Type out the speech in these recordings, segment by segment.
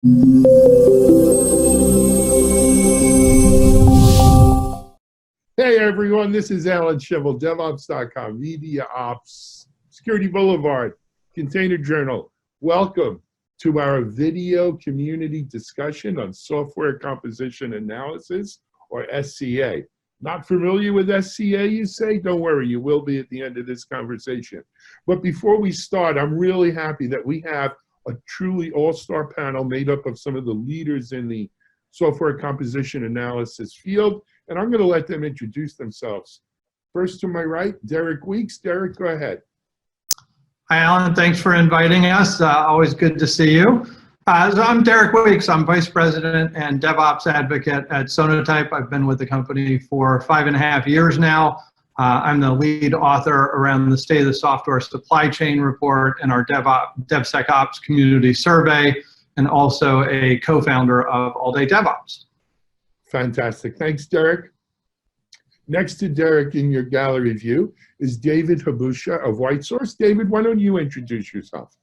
Hey everyone, this is Alan Shevel, DevOps.com, MediaOps, Security Boulevard, Container Journal. Welcome to our video community discussion on software composition analysis, or SCA. Not familiar with SCA, you say? Don't worry, you will be at the end of this conversation. But before we start, I'm really happy that we have a truly all-star panel made up of some of the leaders in the software composition analysis field, and I'm going to let them introduce themselves. First to my right, Derek Weeks. Derek, go ahead. Hi, Alan. Thanks for inviting us. Always good to see you. So I'm Derek Weeks. I'm Vice President and DevOps Advocate at Sonatype. I've been with the company for 5.5 years now. I'm the lead author around the State of the Software Supply Chain report and our DevSecOps community survey, and also a co-founder of All Day DevOps. Fantastic. Thanks, Derek. Next to Derek in your gallery view is David Habusha of WhiteSource. David, why don't you introduce yourself?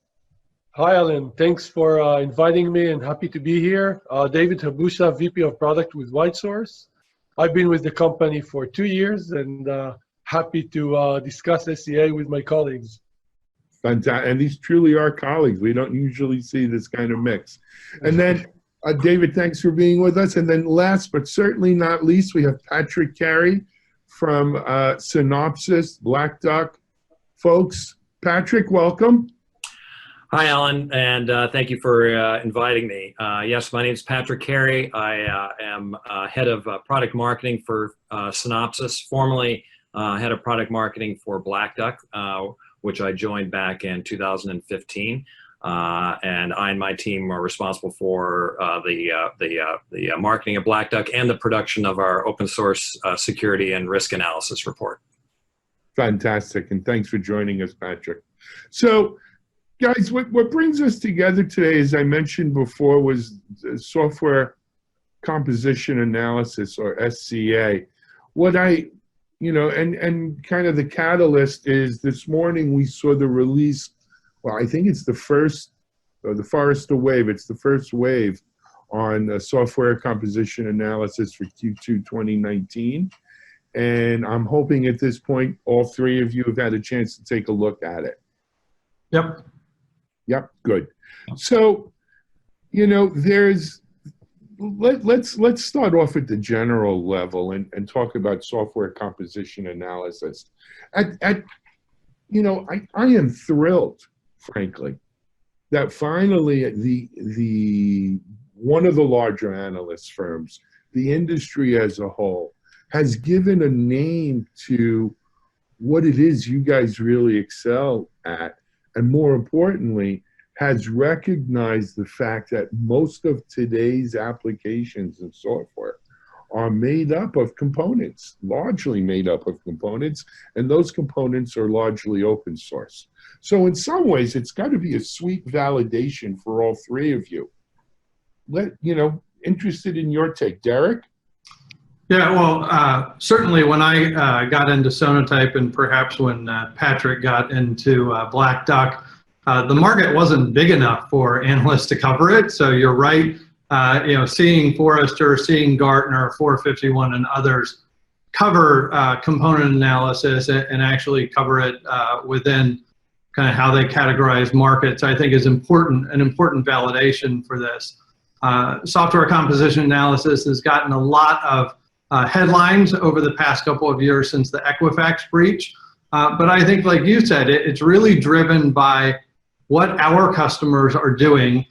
Hi, Alan. Thanks for inviting me and happy to be here. David Habusha, VP of Product with WhiteSource. I've been with the company for 2 years and happy to discuss SCA with my colleagues. Fantastic. And these truly are colleagues. We don't usually see this kind of mix. And then David, thanks for being with us. And then last but certainly not least, we have Patrick Carey from Synopsys, Black Duck. Folks, Patrick, welcome. Hi, Alan, and thank you for inviting me. Yes, my name is Patrick Carey. I am head of product marketing for Synopsys, formerly head of product marketing for Black Duck, which I joined back in 2015. And I and my team are responsible for the marketing of Black Duck and the production of our open source security and risk analysis report. Fantastic, and thanks for joining us, Patrick. So, guys, what brings us together today, as I mentioned before, was software composition analysis, or SCA. What and kind of the catalyst is this morning we saw the release. Well, I think it's the first, the Forrester Wave. It's the first wave on software composition analysis for Q2 2019. And I'm hoping at this point, all three of you have had a chance to take a look at it. Yep. Yep, good. So, let's start off at the general level and talk about software composition analysis. I am thrilled, frankly, that finally the one of the larger analyst firms, the industry as a whole, has given a name to what it is you guys really excel at, and more importantly, has recognized the fact that most of today's applications and software are made up of components, largely made up of components, and those components are largely open source. So in some ways, it's got to be a sweet validation for all three of you. Interested in your take, Derek? Yeah, well, certainly when I got into Sonatype, and perhaps when Patrick got into Black Duck, the market wasn't big enough for analysts to cover it. So you're right. Seeing Forrester, seeing Gartner, 451, and others cover component analysis and actually cover it within kind of how they categorize markets, I think is an important validation for this. Software composition analysis has gotten a lot of headlines over the past couple of years since the Equifax breach. But I think, like you said, it's really driven by what our customers are doing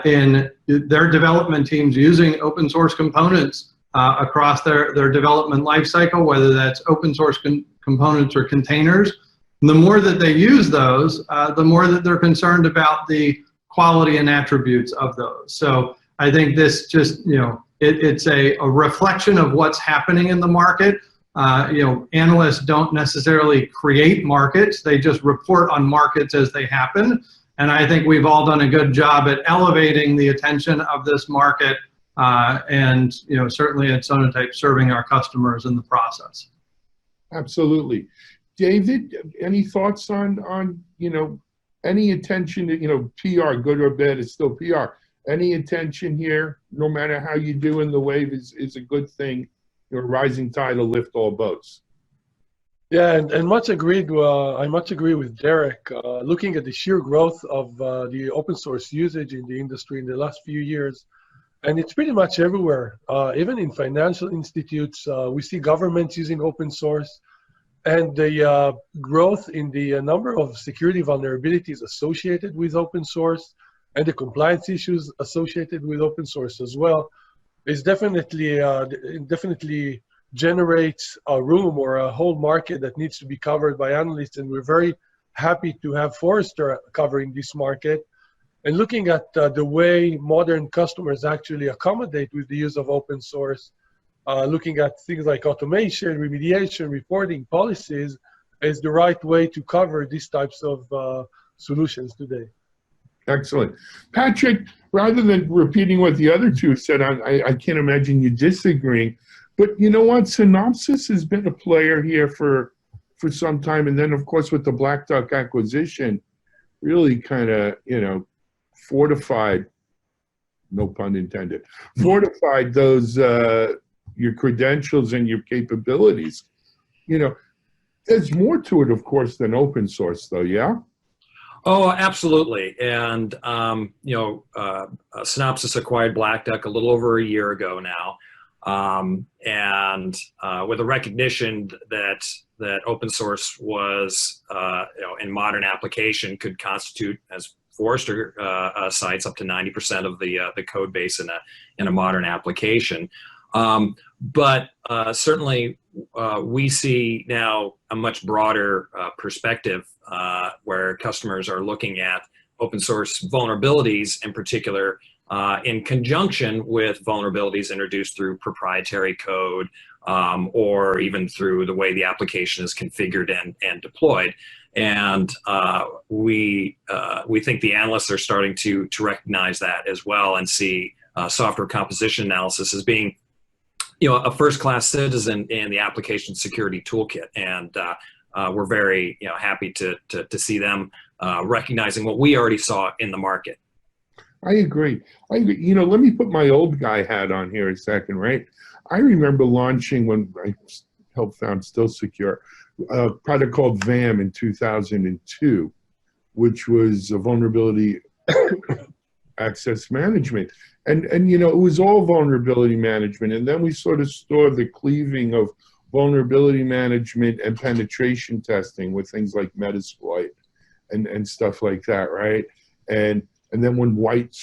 in their development teams using open source components across their development lifecycle, whether that's open source components or containers. And the more that they use those, the more that they're concerned about the quality and attributes of those. So I think this just, it's a reflection of what's happening in the market. Analysts don't necessarily create markets, they just report on markets as they happen. And I think we've all done a good job at elevating the attention of this market and certainly at Sonatype serving our customers in the process. Absolutely. David, any thoughts on any attention to, PR, good or bad, it's still PR. Any attention here, no matter how you do in the wave, is a good thing. Your rising tide will lift all boats. Yeah, and much agreed. I much agree with Derek. Looking at the sheer growth of the open source usage in the industry in the last few years, and it's pretty much everywhere. Even in financial institutes, we see governments using open source, and the growth in the number of security vulnerabilities associated with open source and the compliance issues associated with open source as well is definitely generates a room or a whole market that needs to be covered by analysts, and we're very happy to have Forrester covering this market. And looking at the way modern customers actually accommodate with the use of open source, looking at things like automation, remediation, reporting, policies, is the right way to cover these types of solutions today. Excellent. Patrick, rather than repeating what the other two said, I can't imagine you disagreeing. But you know what? Synopsys has been a player here for some time. And then, of course, with the Black Duck acquisition, really kind of, fortified, no pun intended, fortified those, your credentials and your capabilities. There's more to it, of course, than open source, though, yeah? Oh, absolutely. And, Synopsys acquired Black Duck a little over a year ago now. With a recognition that open source was, in modern application could constitute, as Forrester cites, up to 90% of the code base in a modern application. But certainly we see now a much broader perspective where customers are looking at open source vulnerabilities in particular in conjunction with vulnerabilities introduced through proprietary code or even through the way the application is configured and deployed. And we think the analysts are starting to recognize that as well and see software composition analysis as being a first-class citizen in the application security toolkit. And we're very happy to see them recognizing what we already saw in the market. I agree. Let me put my old guy hat on here a second, right? I remember launching, when I helped found Still Secure, a product called VAM in 2002, which was a vulnerability access management. And it was all vulnerability management. And then we sort of saw the cleaving of vulnerability management and penetration testing with things like Metasploit and stuff like that, right? And then when White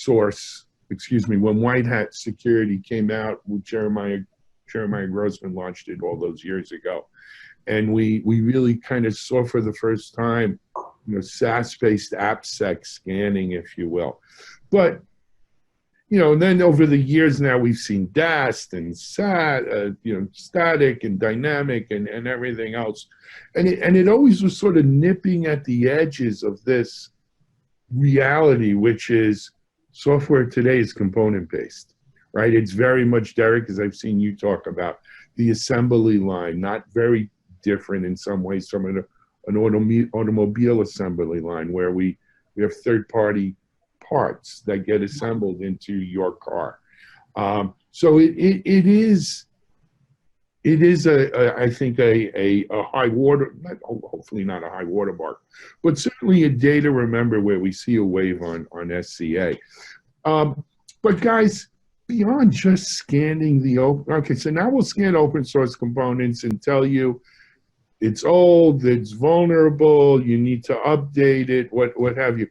Hat Security came out, Jeremiah Grossman launched it all those years ago. And we really kind of saw for the first time, SaaS-based AppSec scanning, if you will. But, and then over the years now we've seen DAST and static and dynamic and everything else. And it always was sort of nipping at the edges of this reality, which is software today is component-based, right? It's very much, Derek, as I've seen you talk about, the assembly line, not very different in some ways from an automobile assembly line where we have third-party parts that get assembled into your car. So it is I think a high water, hopefully not a high water mark, but certainly a day to remember where we see a wave on SCA. But guys, beyond just scanning the open, okay, so now we'll scan open source components and tell you it's old, it's vulnerable, you need to update it, what have you.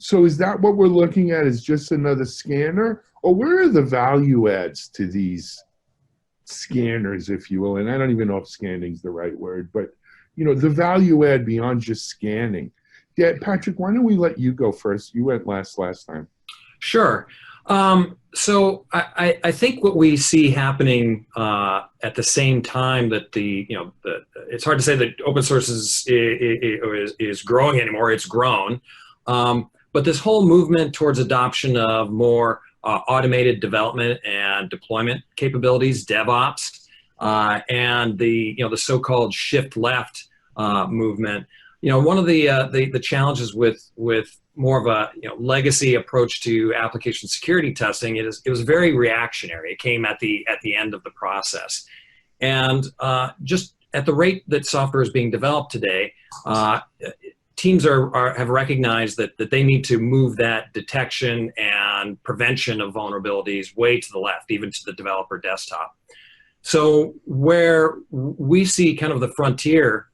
So is that what we're looking at, is just another scanner? Or where are the value adds to these scanners, if you will? And I don't even know if scanning is the right word, but the value add beyond just scanning. Yeah, Patrick, why don't we let you go first? You went last time. Sure. So I think what we see happening at the same time that it's hard to say that open source is growing anymore. It's grown, but this whole movement towards adoption of more automated development and deployment capabilities, DevOps, and the so-called shift left movement. One of the challenges with more of a legacy approach to application security testing, it was very reactionary. It came at the end of the process, and just at the rate that software is being developed today, teams have recognized that they need to move that detection and prevention of vulnerabilities way to the left, even to the developer desktop. So where we see kind of the frontier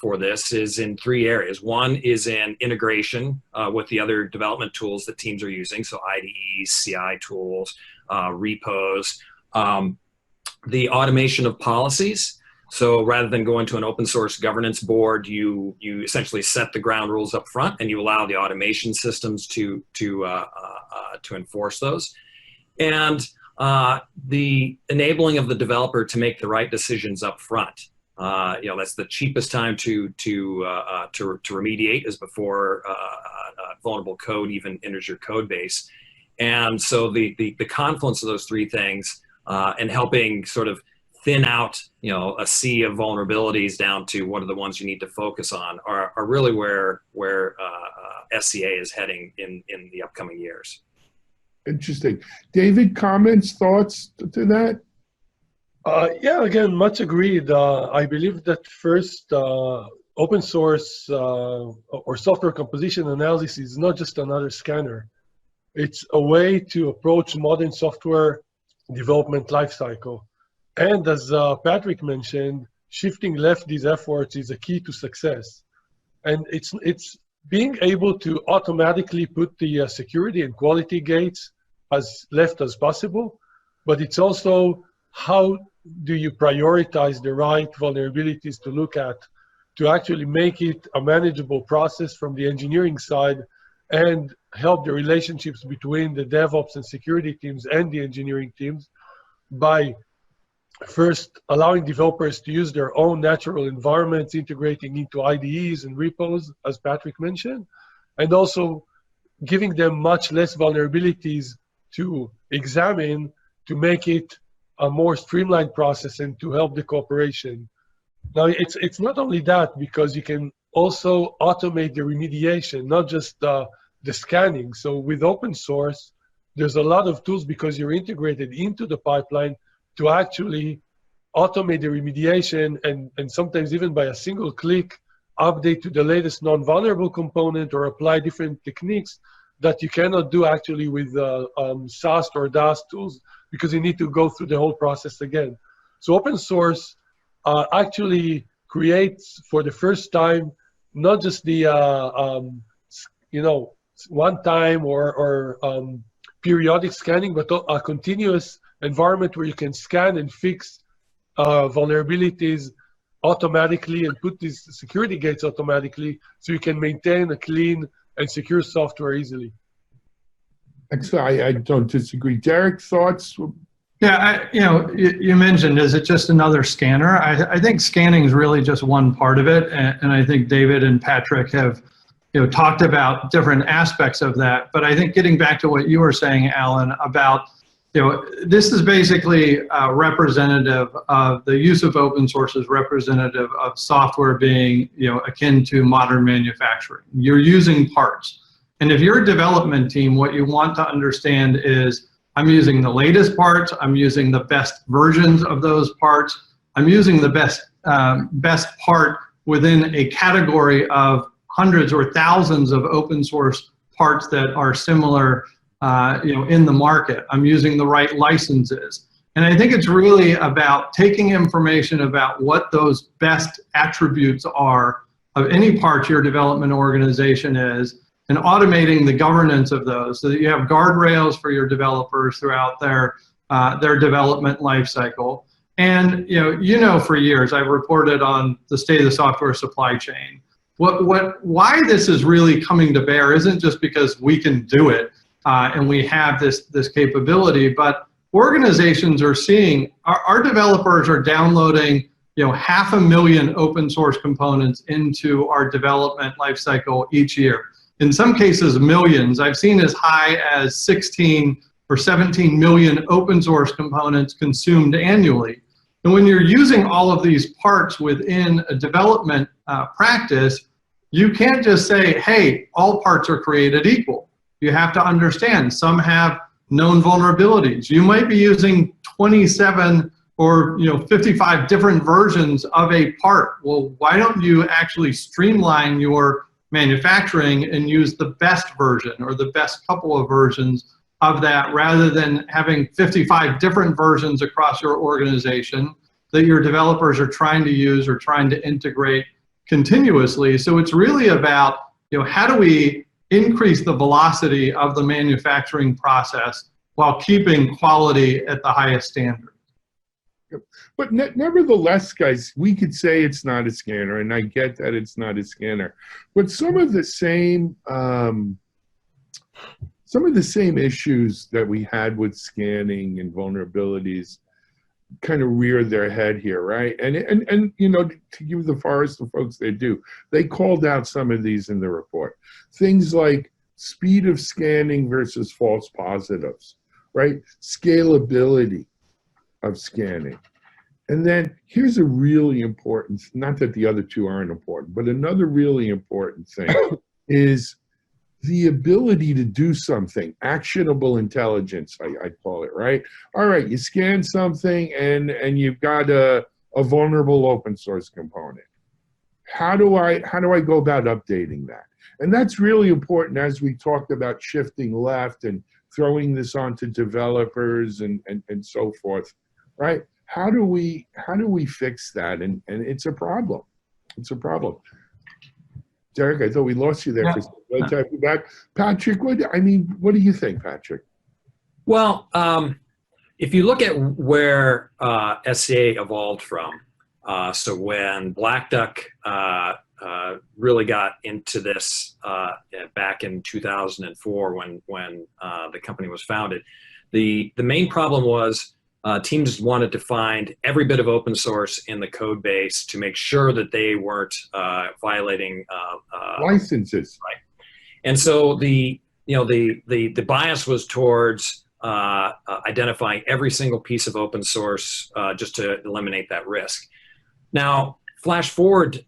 for this is in 3 areas. One is in integration with the other development tools that teams are using, so IDEs, CI tools, repos, the automation of policies. So rather than going to an open source governance board, you essentially set the ground rules up front, and you allow the automation systems to enforce those. And the enabling of the developer to make the right decisions up front. That's the cheapest time to remediate, is before vulnerable code even enters your code base. And so the confluence of those 3 things and helping sort of thin out a sea of vulnerabilities down to what are the ones you need to focus on are really where SCA is heading in the upcoming years. Interesting. David, comments, thoughts to that? Yeah, again, much agreed. I believe that first, open source or software composition analysis is not just another scanner. It's a way to approach modern software development lifecycle. And as Patrick mentioned, shifting left these efforts is a key to success. And it's being able to automatically put the security and quality gates as left as possible, but it's also how do you prioritize the right vulnerabilities to look at to actually make it a manageable process from the engineering side and help the relationships between the DevOps and security teams and the engineering teams by first allowing developers to use their own natural environments, integrating into IDEs and repos, as Patrick mentioned, and also giving them much less vulnerabilities to examine to make it a more streamlined process and to help the cooperation. Now, it's not only that, because you can also automate the remediation, not just the scanning. So with open source, there's a lot of tools because you're integrated into the pipeline to actually automate the remediation and sometimes even by a single click, update to the latest non-vulnerable component or apply different techniques that you cannot do actually with SAST or DAST tools, because you need to go through the whole process again. So open source actually creates for the first time, not just the one time or periodic scanning, but a continuous environment where you can scan and fix vulnerabilities automatically and put these security gates automatically, so you can maintain a clean and secure software easily. Actually, I don't disagree. Derek, thoughts? Yeah, you mentioned, is it just another scanner? I think scanning is really just one part of it, and I think David and Patrick have talked about different aspects of that. But I think getting back to what you were saying, Alan, about this is basically representative of the use of open source is representative of software being akin to modern manufacturing. You're using parts, and if you're a development team, what you want to understand is, I'm using the latest parts, I'm using the best versions of those parts, I'm using the best part within a category of hundreds or thousands of open source parts that are similar in the market. I'm using the right licenses. And I think it's really about taking information about what those best attributes are of any part your development organization is, and automating the governance of those so that you have guardrails for your developers throughout their development lifecycle. And for years I've reported on the state of the software supply chain. Why this is really coming to bear isn't just because we can do it and we have this capability, but organizations are seeing our developers are downloading 500,000 open source components into our development lifecycle each year. In some cases, millions. I've seen as high as 16 or 17 million open source components consumed annually. And when you're using all of these parts within a development practice, you can't just say, hey, all parts are created equal. You have to understand some have known vulnerabilities. You might be using 27 or 55 different versions of a part. Well, why don't you actually streamline your manufacturing and use the best version or the best couple of versions of that, rather than having 55 different versions across your organization that your developers are trying to use or trying to integrate continuously. So it's really about, how do we increase the velocity of the manufacturing process while keeping quality at the highest standard. But nevertheless, guys, we could say it's not a scanner, and I get that it's not a scanner. But some of the same issues that we had with scanning and vulnerabilities kind of reared their head here, right? And to give the Forrester folks their due, they called out some of these in the report. Things like speed of scanning versus false positives, right? Scalability of scanning. And then here's a really important, not that the other two aren't important, but another really important thing is the ability to do something, actionable intelligence, I call it, right? All right, you scan something and you've got a vulnerable open source component. How do I go about updating that? And that's really important as we talked about shifting left and throwing this onto developers and so forth, right? How do we fix that? And it's a problem. It's a problem. Derek, I thought we lost you there for a second. Let's have you back. Patrick, what do you think, Patrick? Well, if you look at where SCA evolved from, so when Black Duck really got into this back in 2004 when the company was founded, the main problem was teams wanted to find every bit of open source in the code base to make sure that they weren't violating licenses. Right. And so the bias was towards identifying every single piece of open source just to eliminate that risk. Now, flash forward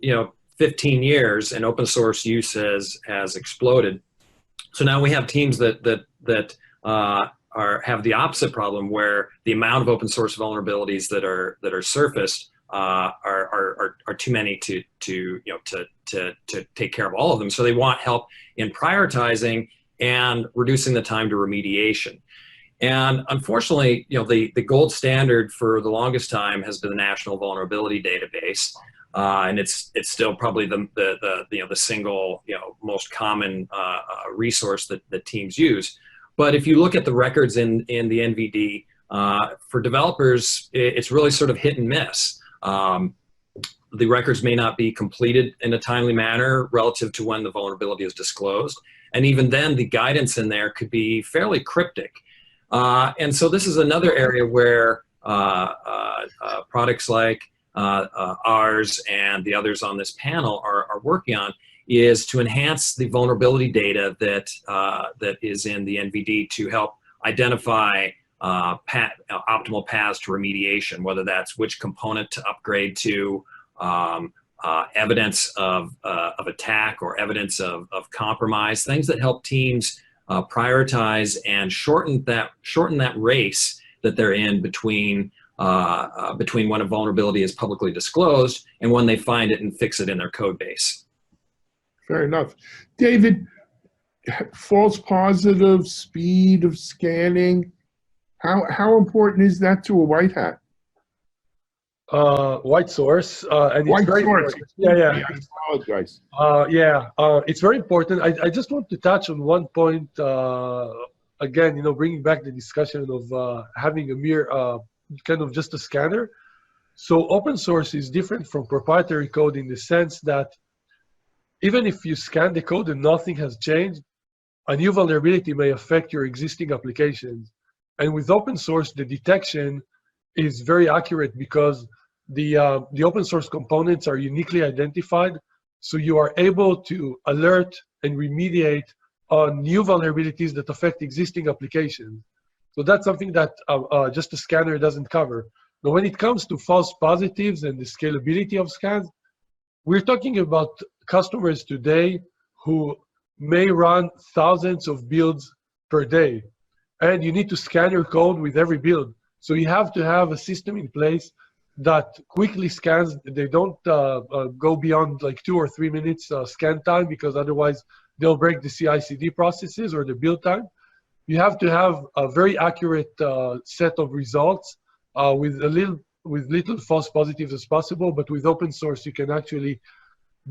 15 years and open source use has exploded. So now we have teams that have the opposite problem, where the amount of open source vulnerabilities that are surfaced are too many to take care of all of them. So they want help in prioritizing and reducing the time to remediation. And unfortunately, the gold standard for the longest time has been the National Vulnerability Database, and it's still probably the single most common resource that teams use. But if you look at the records in the NVD, for developers, it's really sort of hit and miss. The records may not be completed in a timely manner relative to when the vulnerability is disclosed. And even then, the guidance in there could be fairly cryptic. And so this is another area where products like ours and the others on this panel are working on, is to enhance the vulnerability data that is in the NVD to help identify optimal paths to remediation, whether that's which component to upgrade to, evidence of attack or evidence of compromise, things that help teams prioritize and shorten that race that they're in between when a vulnerability is publicly disclosed and when they find it and fix it in their code base. Fair enough. David, false positive, speed of scanning, how important is that to a white hat? White source. And white it's very source. yeah. I apologize. It's very important. I just want to touch on one point, again, bringing back the discussion of having a mere kind of just a scanner. So open source is different from proprietary code in the sense that even if you scan the code and nothing has changed, a new vulnerability may affect your existing applications. And with open source, the detection is very accurate because the open source components are uniquely identified. So you are able to alert and remediate on new vulnerabilities that affect existing applications. So that's something that just a scanner doesn't cover. But when it comes to false positives and the scalability of scans, we're talking about customers today who may run thousands of builds per day, and you need to scan your code with every build. So you have to have a system in place that quickly scans. They don't go beyond like 2 or 3 minutes scan time, because otherwise they'll break the CI/CD processes or the build time. You have to have a very accurate set of results with little false positives as possible. But with open source, you can actually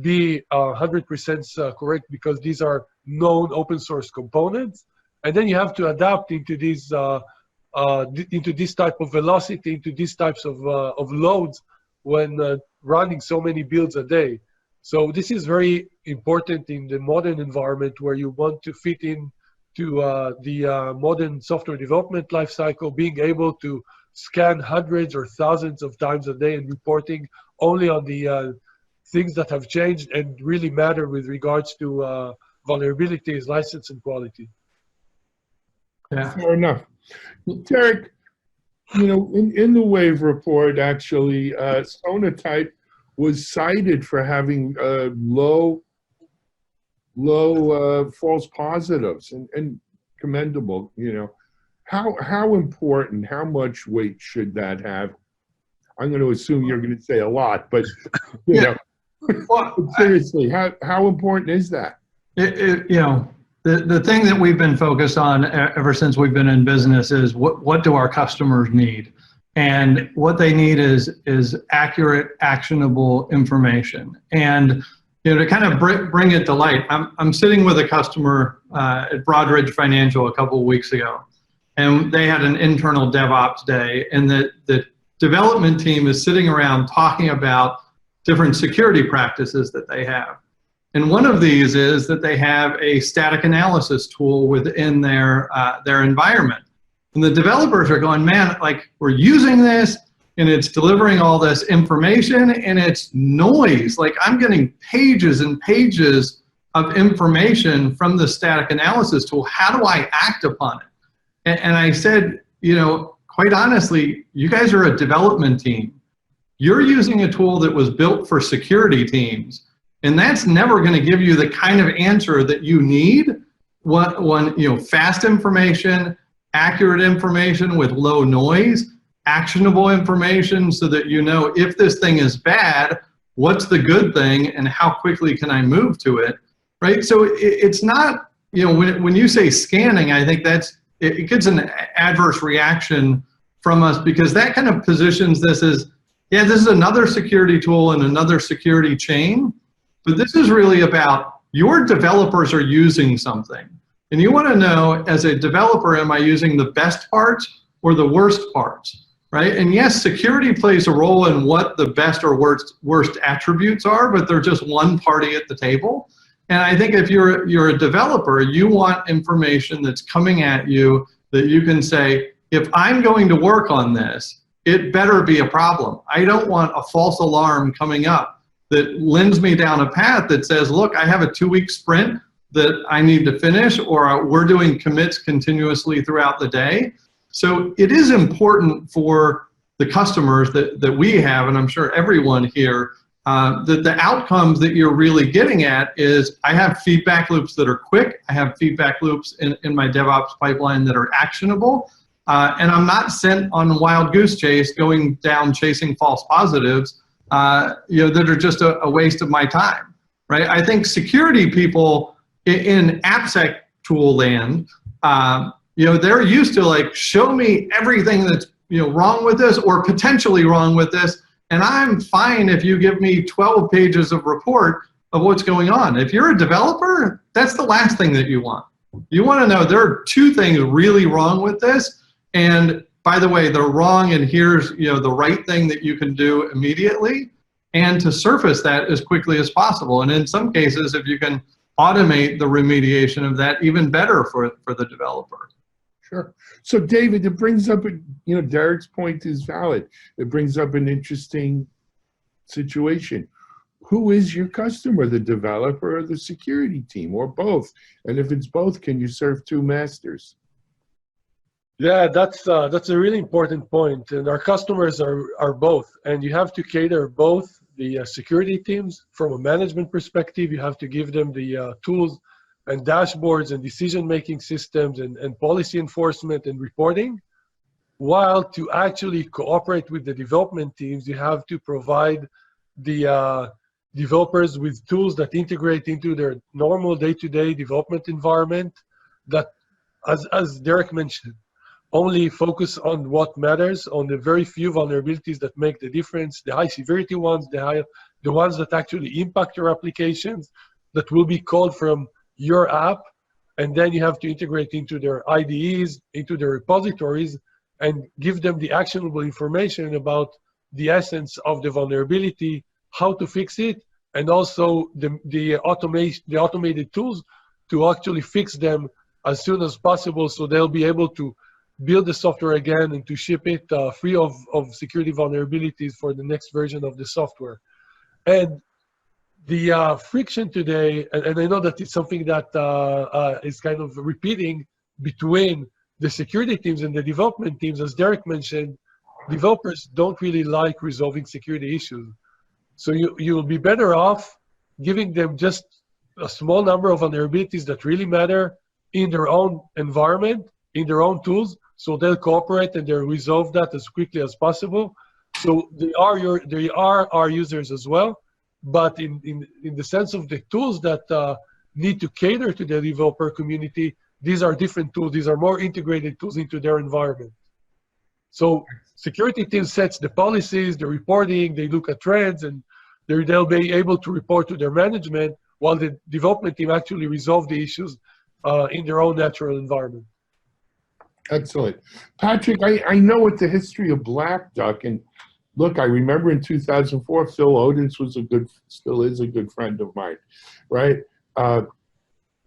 be 100% correct, because these are known open source components. And then you have to adapt into these into this type of velocity, into these types of loads when running so many builds a day. So this is very important in the modern environment, where you want to fit in to the modern software development lifecycle, being able to scan hundreds or thousands of times a day and reporting only on the things that have changed and really matter with regards to vulnerabilities, license, and quality. Yeah. Fair enough. Derek, in the Wave report, actually, Sonatype was cited for having low false positives, and commendable. How important, how much weight should that have? I'm going to assume you're going to say a lot, but well, seriously, how important is that? The thing that we've been focused on ever since we've been in business is what do our customers need? And what they need is accurate, actionable information. And to kind of bring it to light, I'm sitting with a customer at Broadridge Financial a couple of weeks ago, and they had an internal DevOps day, and the development team is sitting around talking about different security practices that they have. And one of these is that they have a static analysis tool within their environment. And the developers are going, man, like, we're using this and it's delivering all this information and it's noise. Like, I'm getting pages and pages of information from the static analysis tool. How do I act upon it? And I said, quite honestly, you guys are a development team. You're using a tool that was built for security teams. And that's never going to give you the kind of answer that you need. Fast information, accurate information with low noise, actionable information, so that if this thing is bad, what's the good thing and how quickly can I move to it, right? So it's not, when you say scanning, I think it gets an adverse reaction from us, because that kind of positions this as, yeah, this is another security tool and another security chain. But this is really about your developers are using something. And you want to know, as a developer, am I using the best parts or the worst parts, right? And yes, security plays a role in what the best or worst attributes are, but they're just one party at the table. And I think if you're a developer, you want information that's coming at you that you can say, if I'm going to work on this, it better be a problem. I don't want a false alarm coming up that lends me down a path that says, look, I have a 2-week sprint that I need to finish, or we're doing commits continuously throughout the day. So it is important for the customers that we have, and I'm sure everyone here, that the outcomes that you're really getting at is, I have feedback loops that are quick, I have feedback loops in my DevOps pipeline that are actionable, and I'm not sent on a wild goose chase going down chasing false positives that are just a waste of my time, right? I think security people in AppSec tool land, they're used to, like, show me everything that's wrong with this or potentially wrong with this, and I'm fine if you give me 12 pages of report of what's going on. If you're a developer, that's the last thing that you want. You want to know there are 2 things really wrong with this, and by the way, they're wrong, and here's the right thing that you can do immediately, and to surface that as quickly as possible. And in some cases, if you can automate the remediation of that, even better for the developer. Sure. So David, it brings up, Derek's point is valid. It brings up an interesting situation. Who is your customer, the developer or the security team, or both? And if it's both, can you serve 2 masters? Yeah, that's a really important point. And our customers are both, and you have to cater both the security teams. From a management perspective, you have to give them the tools and dashboards and decision-making systems and policy enforcement and reporting. While to actually cooperate with the development teams, you have to provide the developers with tools that integrate into their normal day-to-day development environment that, as Derek mentioned, only focus on what matters, on the very few vulnerabilities that make the difference, the high severity ones, the ones that actually impact your applications, that will be called from your app, and then you have to integrate into their IDEs, into their repositories, and give them the actionable information about the essence of the vulnerability, how to fix it, and also the automated tools to actually fix them as soon as possible, so they'll be able to build the software again and to ship it free of security vulnerabilities for the next version of the software. And the friction today, and I know that it's something that is kind of repeating between the security teams and the development teams, as Derek mentioned, developers don't really like resolving security issues. So you'll be better off giving them just a small number of vulnerabilities that really matter in their own environment, in their own tools, so they'll cooperate and they'll resolve that as quickly as possible. So they are our users as well, but in the sense of the tools that need to cater to the developer community, these are different tools. These are more integrated tools into their environment. So security team sets the policies, the reporting, they look at trends, and they'll be able to report to their management, while the development team actually resolve the issues in their own natural environment. Excellent. Patrick, I know what the history of Black Duck, and look, I remember in 2004, Phil Odens was still is a good friend of mine, right?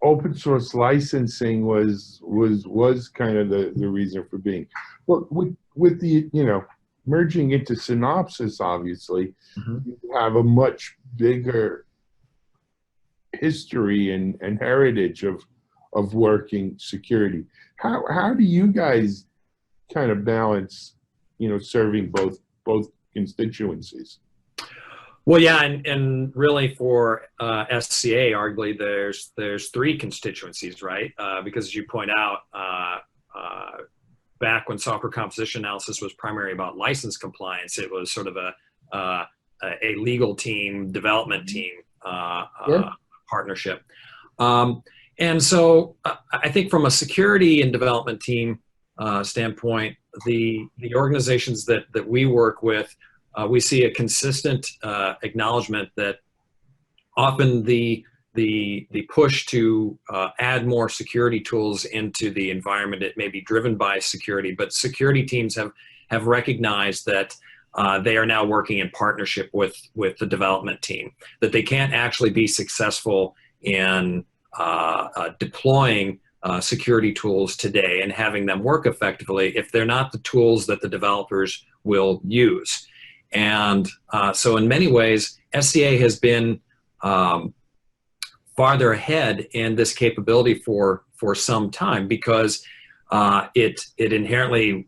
Open source licensing was kind of the reason for being. Well, with the, merging into Synopsys, obviously, you have a much bigger history and heritage of working security. How do you guys kind of balance, serving both constituencies? Well, yeah, and really for SCA, arguably there's three constituencies, right? Because as you point out, back when software composition analysis was primarily about license compliance, it was sort of a legal team, development team partnership. And so I think from a security and development team standpoint, the organizations that we work with, we see a consistent acknowledgement that often the push to add more security tools into the environment, it may be driven by security, but security teams have recognized that they are now working in partnership with the development team, that they can't actually be successful in deploying security tools today and having them work effectively if they're not the tools that the developers will use. And so in many ways, SCA has been farther ahead in this capability for some time, because it inherently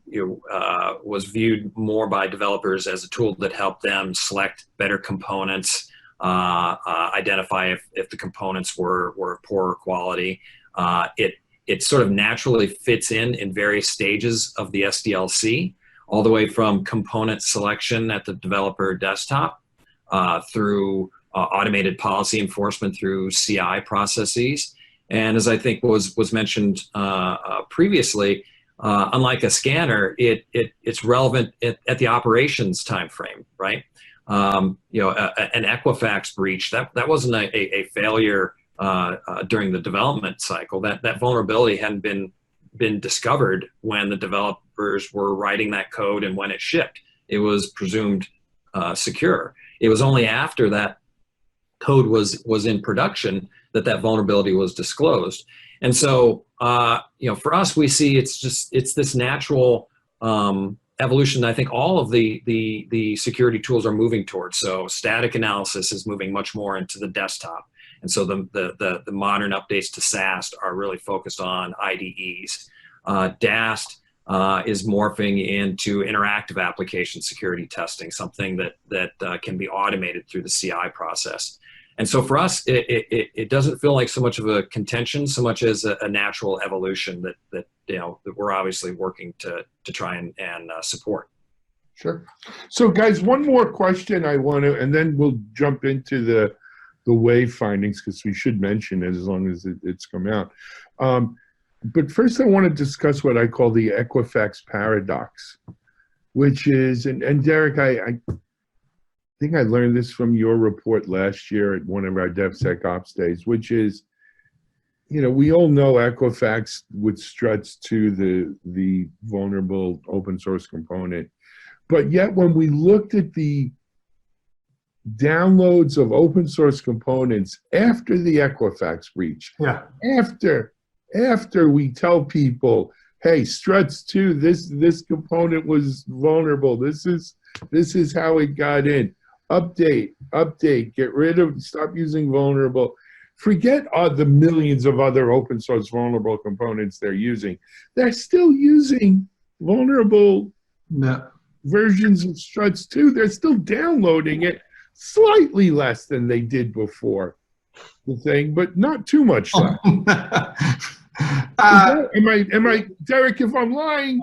was viewed more by developers as a tool that helped them select better components, identify if the components were poorer quality. It sort of naturally fits in various stages of the SDLC, all the way from component selection at the developer desktop through automated policy enforcement through CI processes. And as I think was mentioned previously, unlike a scanner, it's relevant at the operations time frame, right? An Equifax breach, that wasn't a failure during the development cycle. That vulnerability hadn't been discovered when the developers were writing that code and when it shipped. It was presumed secure. It was only after that code was in production that vulnerability was disclosed. And so, for us, we see it's this natural evolution that I think all of the security tools are moving towards. So static analysis is moving much more into the desktop. And so the modern updates to SAST are really focused on IDEs. DAST is morphing into interactive application security testing, something that can be automated through the CI process. And so for us, it doesn't feel like so much of a contention, so much as a natural evolution that we're obviously working to try and support. Sure. So guys, one more question I want to, and then we'll jump into the Wave findings, because we should mention it as long as it's come out. But first I want to discuss what I call the Equifax Paradox, which is, and Derek, I think I learned this from your report last year at one of our DevSecOps days, which is, we all know Equifax would struts to the vulnerable open source component. But yet when we looked at the downloads of open source components after the Equifax breach, after we tell people, hey, struts 2, this component was vulnerable, this is how it got in, update, get rid of, stop using vulnerable, forget the millions of other open source vulnerable components they're using. They're still using vulnerable versions of struts 2. They're still downloading it slightly less than they did before the thing, but not too much less. Am I, Derek, if I'm lying,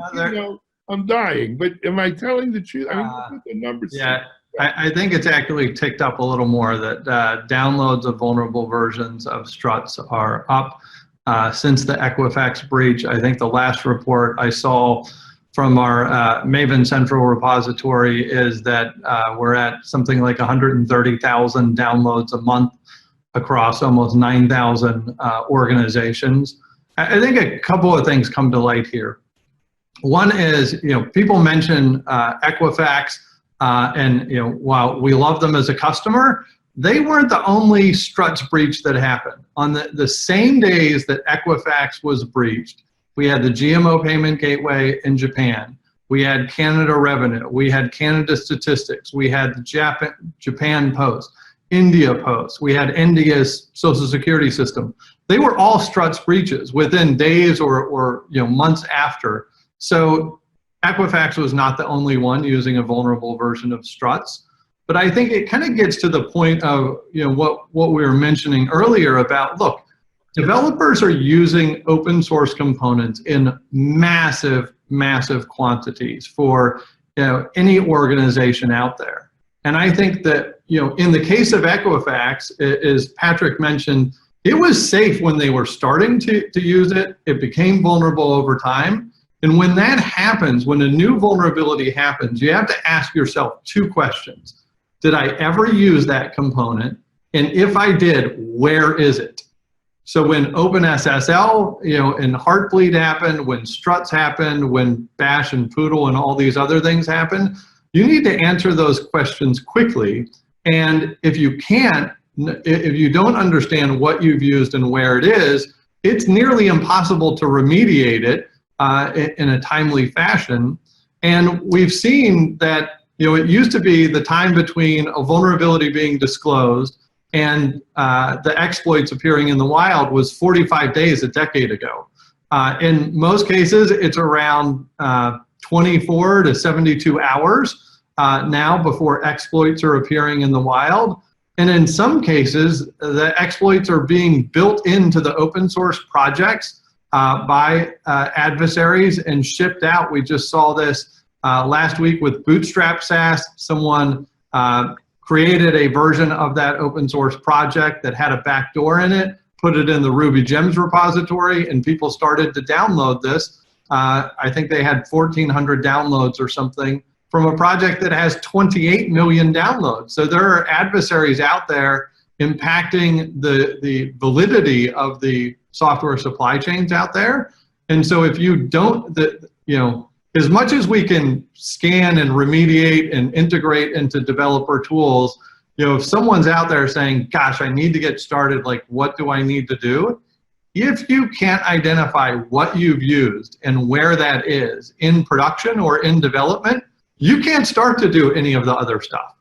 I'm dying, but am I telling the truth? I mean, look at the numbers. Yeah, I think it's actually ticked up a little more, that downloads of vulnerable versions of struts are up since the Equifax breach. I think the last report I saw from our Maven Central repository is that we're at something like 130,000 downloads a month across almost 9,000 organizations. I think a couple of things come to light here. One is, people mention Equifax, and while we love them as a customer, they weren't the only struts breach that happened. On the same days that Equifax was breached, we had the GMO payment gateway in Japan. We had Canada Revenue. We had Canada Statistics. We had the Japan Post, India Post. We had India's Social Security system. They were all struts breaches within days or months after. So Equifax was not the only one using a vulnerable version of struts. But I think it kind of gets to the point of what we were mentioning earlier about, look, developers are using open source components in massive, massive quantities for any organization out there. And I think that in the case of Equifax, as Patrick mentioned, it was safe when they were starting to use it. It became vulnerable over time. And when that happens, when a new vulnerability happens, you have to ask yourself 2 questions. Did I ever use that component? And if I did, where is it? So when OpenSSL, and Heartbleed happened, when struts happened, when Bash and Poodle and all these other things happened, you need to answer those questions quickly. And if you can't, if you don't understand what you've used and where it is, it's nearly impossible to remediate it in a timely fashion. And we've seen that, it used to be the time between a vulnerability being disclosed and the exploits appearing in the wild was 45 days a decade ago. In most cases, it's around 24 to 72 hours now before exploits are appearing in the wild. And in some cases, the exploits are being built into the open source projects by adversaries and shipped out. We just saw this last week with Bootstrap SaaS. Someone created a version of that open source project that had a backdoor in it, put it in the Ruby Gems repository, and people started to download this. I think they had 1,400 downloads or something from a project that has 28 million downloads. So there are adversaries out there impacting the validity of the software supply chains out there. And so if you don't, as much as we can scan and remediate and integrate into developer tools, if someone's out there saying, gosh, I need to get started, like, what do I need to do? If you can't identify what you've used and where that is in production or in development, you can't start to do any of the other stuff,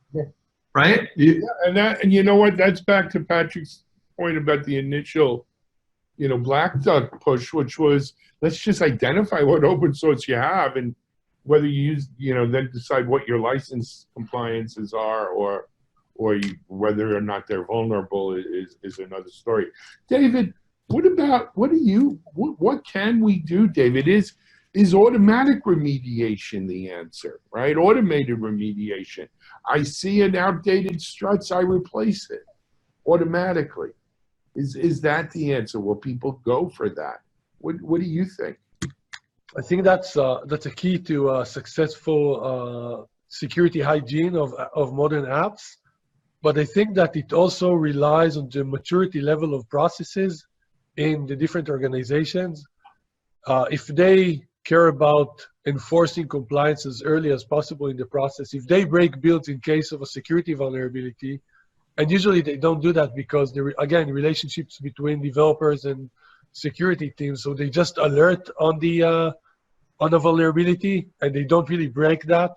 right? And you know what? That's back to Patrick's point about the initial, Black Duck push, which was let's just identify what open source you have, and whether you use, then decide what your license compliances are, or whether or not they're vulnerable is another story. David, what can we do, David? Is automatic remediation the answer, right? Automated remediation. I see an outdated struts, I replace it automatically. Is that the answer? Will people go for that? What do you think? I think that's a key to successful security hygiene of modern apps. But I think that it also relies on the maturity level of processes in the different organizations. If they care about enforcing compliance as early as possible in the process, if they break builds in case of a security vulnerability, and usually they don't do that because again, relationships between developers and security teams, so they just alert on the vulnerability and they don't really break that.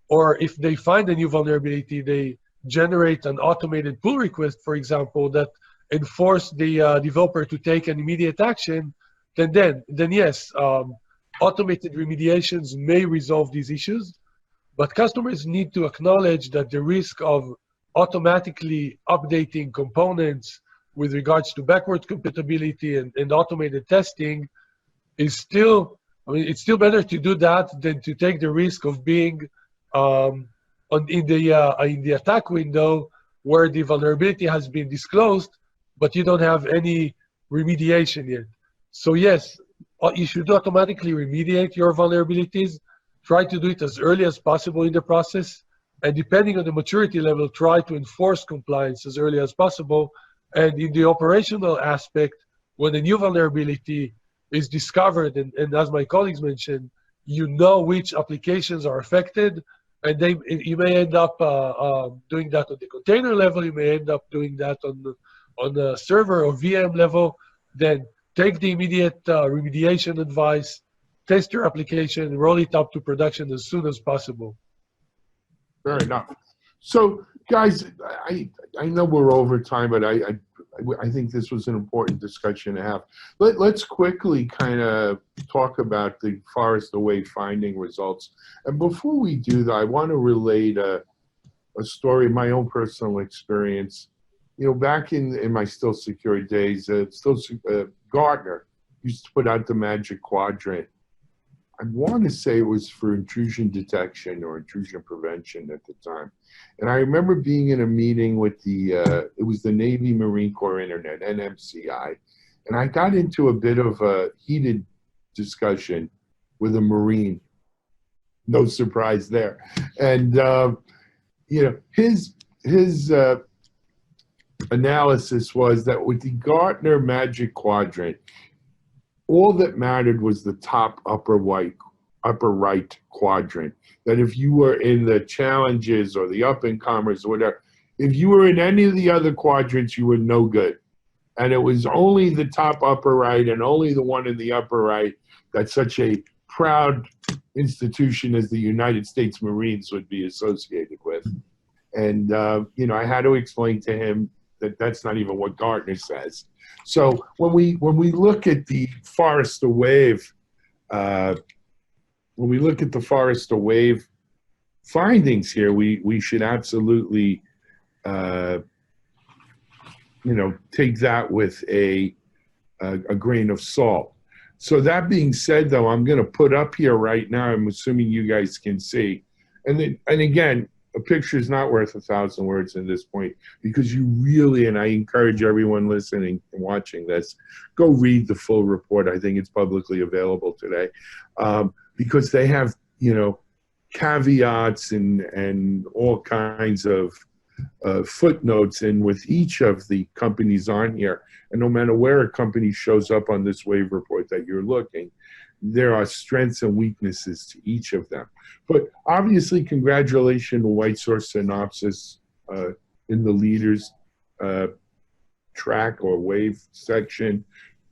Or if they find a new vulnerability, they generate an automated pull request, for example, that enforce the developer to take an immediate action, then yes, automated remediations may resolve these issues, but customers need to acknowledge that the risk of automatically updating components with regards to backward compatibility and automated testing is still, it's still better to do that than to take the risk of being in the attack window where the vulnerability has been disclosed, but you don't have any remediation yet. So yes, you should automatically remediate your vulnerabilities. Try to do it as early as possible in the process. And depending on the maturity level, try to enforce compliance as early as possible. And in the operational aspect, when a new vulnerability is discovered, and as my colleagues mentioned, you know which applications are affected, and you may end up doing that on the container level, you may end up doing that on the server or VM level, then take the immediate remediation advice, test your application, roll it up to production as soon as possible. Fair enough. So, guys, I know we're over time, but I think this was an important discussion to have. Let's quickly kind of talk about the Forrester Wave finding results. And before we do that, I want to relate a story, my own personal experience. Back in my Still Secure days, Gartner used to put out the Magic Quadrant. I want to say it was for intrusion detection or intrusion prevention at the time. And I remember being in a meeting with it was the Navy Marine Corps Internet, NMCI. And I got into a bit of a heated discussion with a Marine. No surprise there. And, his analysis was that with the Gartner Magic Quadrant, all that mattered was the top upper right quadrant. That if you were in the challenges or the up-and-comers or whatever, if you were in any of the other quadrants, you were no good. And it was only the top upper right and only the one in the upper right that such a proud institution as the United States Marines would be associated with. And, I had to explain to him that that's not even what Gartner says. So when we look at the Forrester Wave, findings here, we should absolutely, take that with a grain of salt. So that being said, though, I'm going to put up here right now, I'm assuming you guys can see, and again, a picture is not worth 1,000 words at this point, because you really, and I encourage everyone listening and watching this, go read the full report. I think it's publicly available today, because they have, caveats and all kinds of footnotes in with each of the companies on here. And no matter where a company shows up on this Wave report that you're looking, there are strengths and weaknesses to each of them. But obviously, congratulations to White Source Synopsys in the leaders track or Wave section.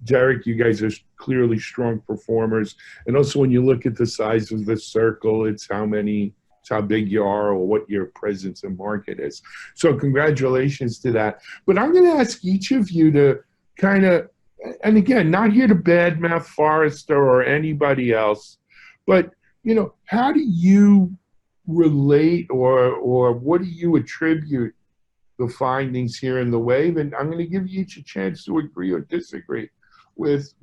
Derek, you guys are clearly strong performers. And also, when you look at the size of the circle, it's how big you are or what your presence in market is. So congratulations to that. But I'm going to ask each of you to kind of and again, not here to badmouth Forrester or anybody else, but how do you relate or what do you attribute the findings here in the wave? And I'm going to give you each a chance to agree or disagree with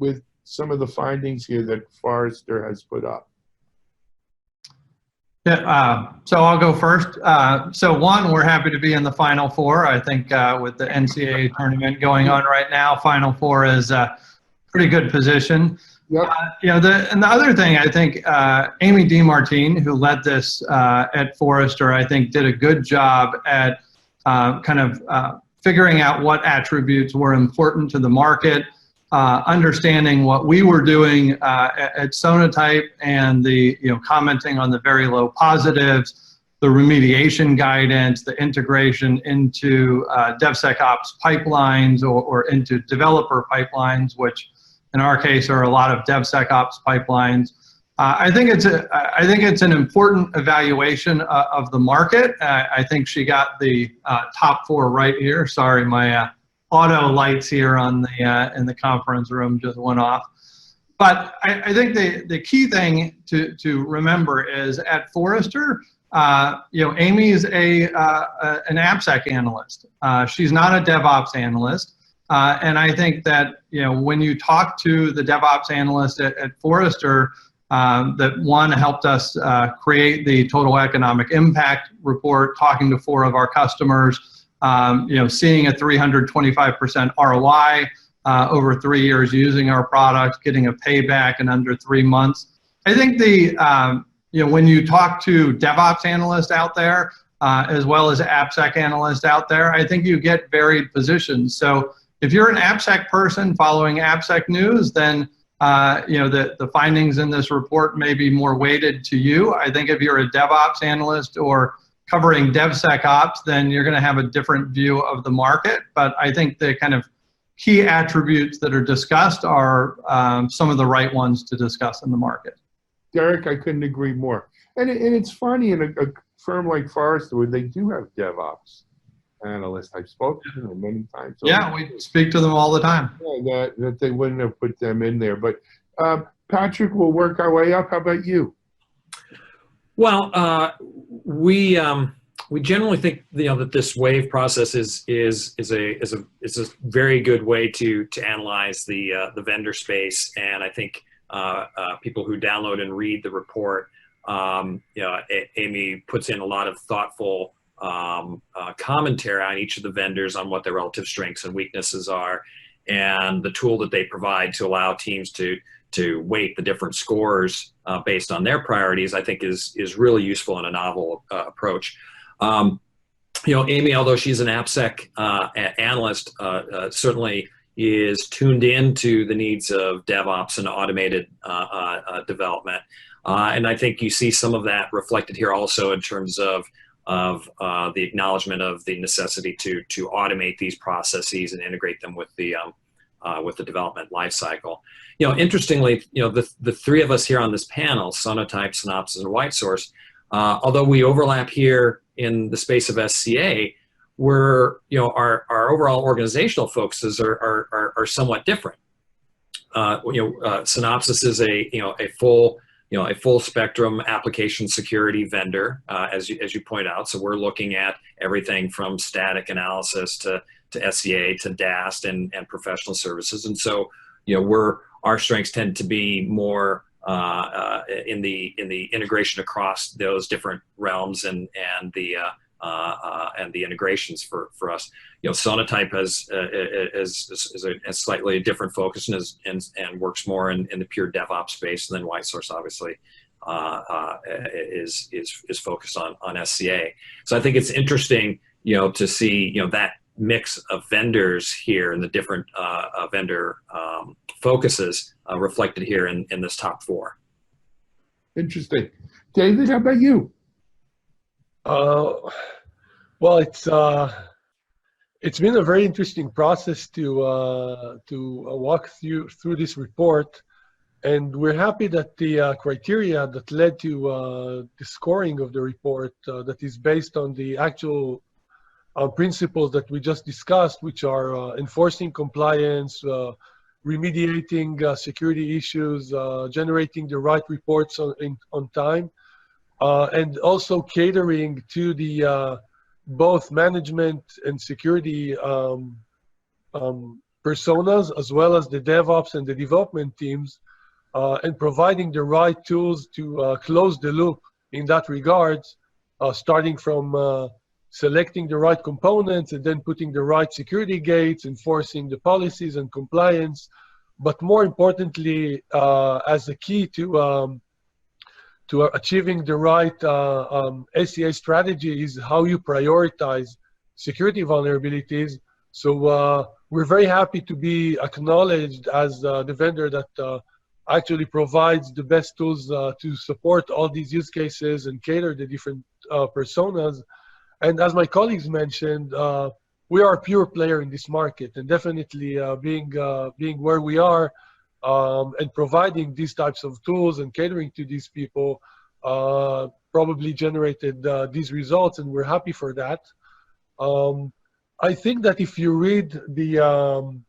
some of the findings here that Forrester has put up. Yeah, so I'll go first. So one, we're happy to be in the Final Four. I think with the NCAA tournament going on right now, Final Four is a pretty good position. Yep. And the other thing, I think Amy DeMartine, who led this at Forrester, I think did a good job at figuring out what attributes were important to the market, understanding what we were doing at Sonatype, and the commenting on the very low positives, the remediation guidance, the integration into DevSecOps pipelines or into developer pipelines, which in our case are a lot of DevSecOps pipelines. I think it's an important evaluation of the market. I think she got the top 4 right here. Sorry, my auto lights here on the in the conference room just went off. But I think the key thing to remember is at Forrester, Amy is an AppSec analyst. She's not a DevOps analyst. And I think that when you talk to the DevOps analyst at Forrester, that one helped us create the total economic impact report, talking to 4 of our customers, seeing a 325% ROI over 3 years using our product, getting a payback in under 3 months. I think when you talk to DevOps analysts out there, as well as AppSec analysts out there, I think you get varied positions. So if you're an AppSec person following AppSec news, then the findings in this report may be more weighted to you. I think if you're a DevOps analyst or covering DevSecOps, then you're going to have a different view of the market. But I think the kind of key attributes that are discussed are some of the right ones to discuss in the market. Derek, I couldn't agree more. And it's funny, in a firm like Forrester, where they do have DevOps analysts. I've spoken to them many times. So yeah, we speak to them all the time. Yeah, that they wouldn't have put them in there. But Patrick, we'll work our way up. How about you? Well, we generally think that this wave process is a very good way to analyze the vendor space, and I think people who download and read the report, Amy puts in a lot of thoughtful commentary on each of the vendors on what their relative strengths and weaknesses are, and the tool that they provide to allow teams to weight the different scores based on their priorities, I think is really useful and a novel approach. Amy, although she's an AppSec analyst, certainly is tuned into the needs of DevOps and automated development. And I think you see some of that reflected here also in terms of the acknowledgement of the necessity to automate these processes and integrate them with the development lifecycle. Interestingly, the 3 of us here on this panel, Sonatype, Synopsys, and WhiteSource, although we overlap here in the space of SCA, our overall organizational focuses are somewhat different. Synopsys is a full spectrum application security vendor, as you point out. So we're looking at everything from static analysis to SCA to DAST and professional services. And so, our strengths tend to be more in the integration across those different realms and the integrations for us. Sonatype is a slightly different focus and works more in the pure DevOps space, and then WhiteSource obviously is focused on SCA. So I think it's interesting, to see that mix of vendors here and the different vendor focuses reflected here in this top 4. Interesting. David, how about you? Well, it's been a very interesting process to walk through this report, and we're happy that the criteria that led to the scoring of the report that is based on the actual principles that we just discussed, which are enforcing compliance, remediating security issues, generating the right reports on time, and also catering to the both management and security personas, as well as the DevOps and the development teams, and providing the right tools to close the loop in that regard, starting from selecting the right components and then putting the right security gates, enforcing the policies and compliance. But more importantly, as a key to achieving the right SCA strategy is how you prioritize security vulnerabilities. So we're very happy to be acknowledged as the vendor that actually provides the best tools to support all these use cases and cater the different personas. And as my colleagues mentioned, we are a pure player in this market, and definitely being where we are and providing these types of tools and catering to these people probably generated these results, and we're happy for that. I think that if you read the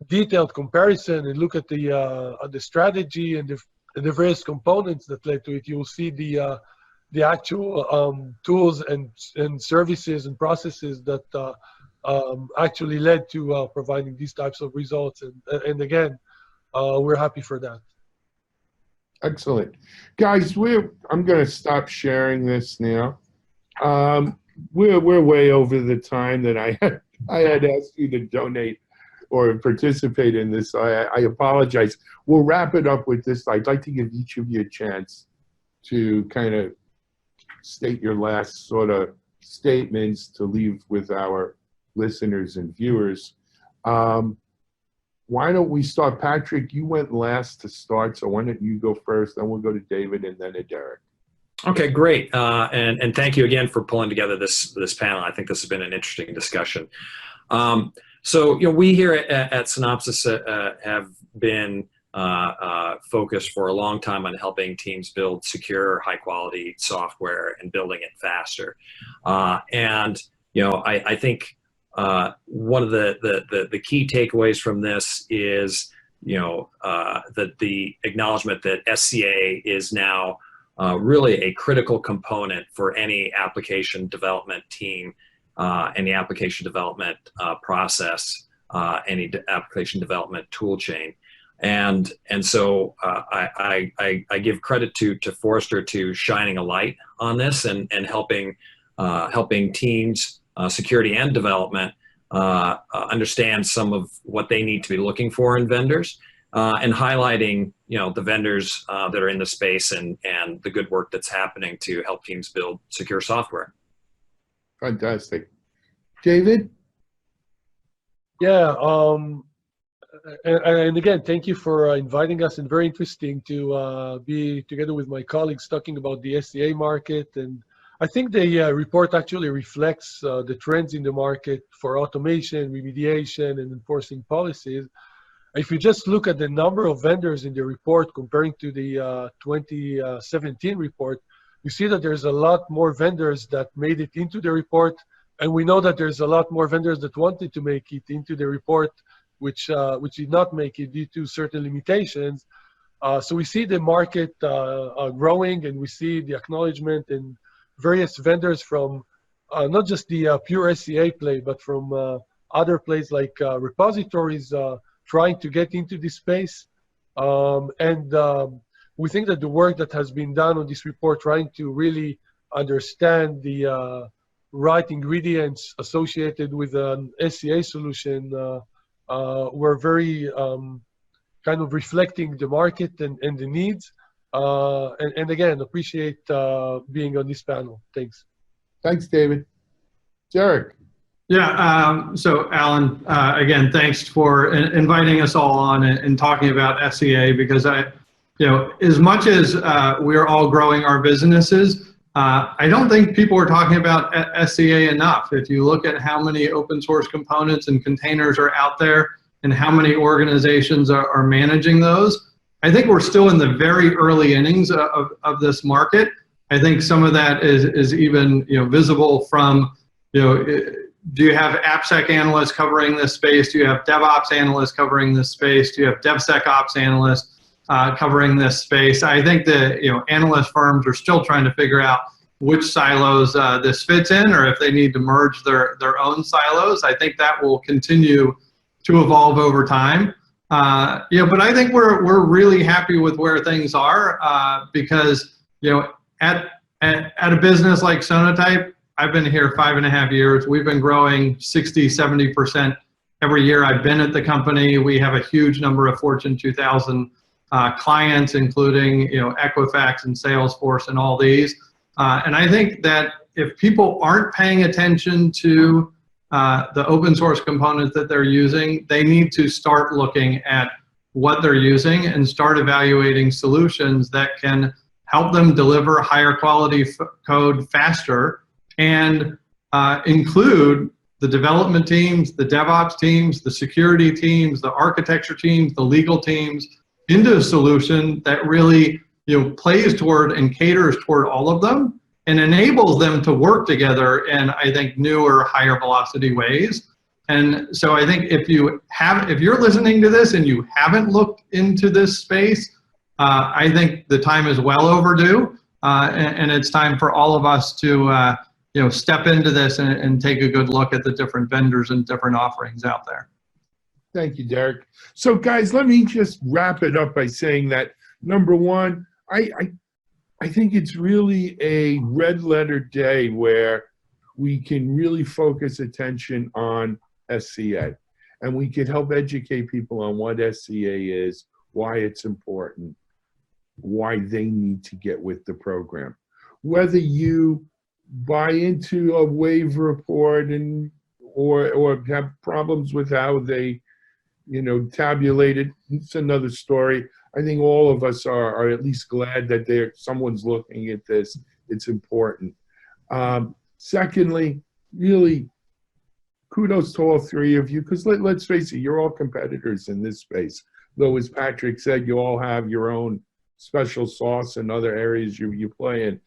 detailed comparison and look at the strategy and the various components that led to it, you will see the actual tools and services and processes that actually led to providing these types of results. And again, we're happy for that. Excellent. Guys, I'm going to stop sharing this now. We're way over the time that I had asked you to donate or participate in this. I apologize. We'll wrap it up with this. I'd like to give each of you a chance to kind of state your last sort of statements to leave with our listeners and viewers. Why don't we start? Patrick, you went last to start, so why don't you go first, then we'll go to David and then to Derek. Okay, great. And thank you again for pulling together this panel. I think this has been an interesting discussion. So, we here at Synopsys have been focused for a long time on helping teams build secure, high-quality software and building it faster. And I think one of the key takeaways from this is that the acknowledgement that SCA is now really a critical component for any application development team, any application development process, any application development tool chain. And so I give credit to Forrester to shining a light on this and helping teams, security and development, understand some of what they need to be looking for in vendors, and highlighting the vendors that are in the space and the good work that's happening to help teams build secure software. Fantastic. David? Yeah, and again, thank you for inviting us, and very interesting to be together with my colleagues talking about the SCA market. And I think the report actually reflects the trends in the market for automation, remediation, and enforcing policies. If you just look at the number of vendors in the report comparing to the 2017 report, you see that there's a lot more vendors that made it into the report. And we know that there's a lot more vendors that wanted to make it into the report, which did not make it due to certain limitations. So we see the market growing, and we see the acknowledgement in various vendors from not just the pure SCA play, but from other plays like repositories trying to get into this space. We think that the work that has been done on this report, trying to really understand the right ingredients associated with an SCA solution, were very kind of reflecting the market and the needs. And again, appreciate being on this panel. Thanks. Thanks, David. Derek. Yeah, so Alan, again, thanks for inviting us all on and talking about SCA, because as much as we're all growing our businesses, I don't think people are talking about SCA enough. If you look at how many open source components and containers are out there and how many organizations are managing those, I think we're still in the very early innings of this market. I think some of that is even visible from do you have AppSec analysts covering this space? Do you have DevOps analysts covering this space? Do you have DevSecOps analysts covering this space? I think that analyst firms are still trying to figure out which silos this fits in, or if they need to merge their own silos. I think that will continue to evolve over time. But I think we're really happy with where things are because at a business like Sonatype, I've been here 5.5 years. We've been growing 60, 70% every year I've been at the company. We have a huge number of Fortune 2000 clients, including Equifax and Salesforce and all these. And I think that if people aren't paying attention to the open source components that they're using, they need to start looking at what they're using and start evaluating solutions that can help them deliver higher quality code faster, and include the development teams, the DevOps teams, the security teams, the architecture teams, the legal teams, into a solution that really plays toward and caters toward all of them and enables them to work together in, I think, newer, higher velocity ways. And so I think if you're listening to this and you haven't looked into this space, I think the time is well overdue, and it's time for all of us to step into this and take a good look at the different vendors and different offerings out there. Thank you, Derek. So guys, let me just wrap it up by saying that, number one, I think it's really a red letter day where we can really focus attention on SCA, and we can help educate people on what SCA is, why it's important, why they need to get with the program. Whether you buy into a wave report or have problems with how they tabulate it, it's another story. I think all of us are at least glad that someone's looking at this. It's important. Secondly, really kudos to all three of you, because let's face it, you're all competitors in this space. Though, as Patrick said, you all have your own special sauce in other areas you play in.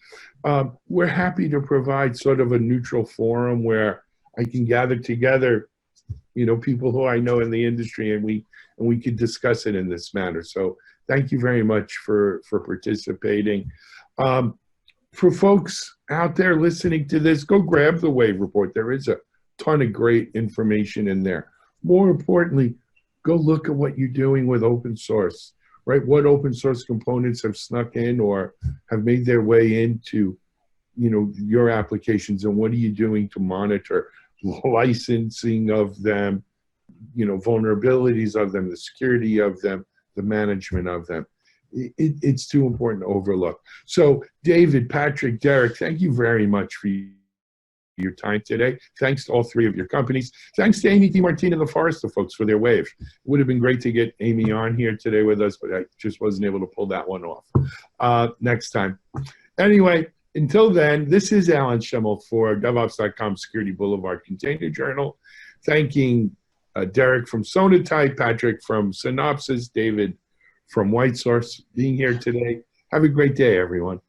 We're happy to provide sort of a neutral forum where I can gather together, people who I know in the industry, and we can discuss it in this manner. So thank you very much for participating. For folks out there listening to this, go grab the Wave Report. There is a ton of great information in there. More importantly, go look at what you're doing with open source. Right? What open source components have snuck in or have made their way into, your applications, and what are you doing to monitor licensing of them, vulnerabilities of them, the security of them, the management of them. It's too important to overlook. So, David, Patrick, Derek, thank you very much for your time today. Thanks to all three of your companies. Thanks to Amy DiMartino and the Forrester folks for their wave. It would have been great to get Amy on here today with us, but I just wasn't able to pull that one off. Next time. Anyway, until then, this is Alan Schemmel for DevOps.com Security Boulevard Container Journal. Thanking Derek from Sonatype, Patrick from Synopsys, David from WhiteSource being here today. Have a great day, everyone.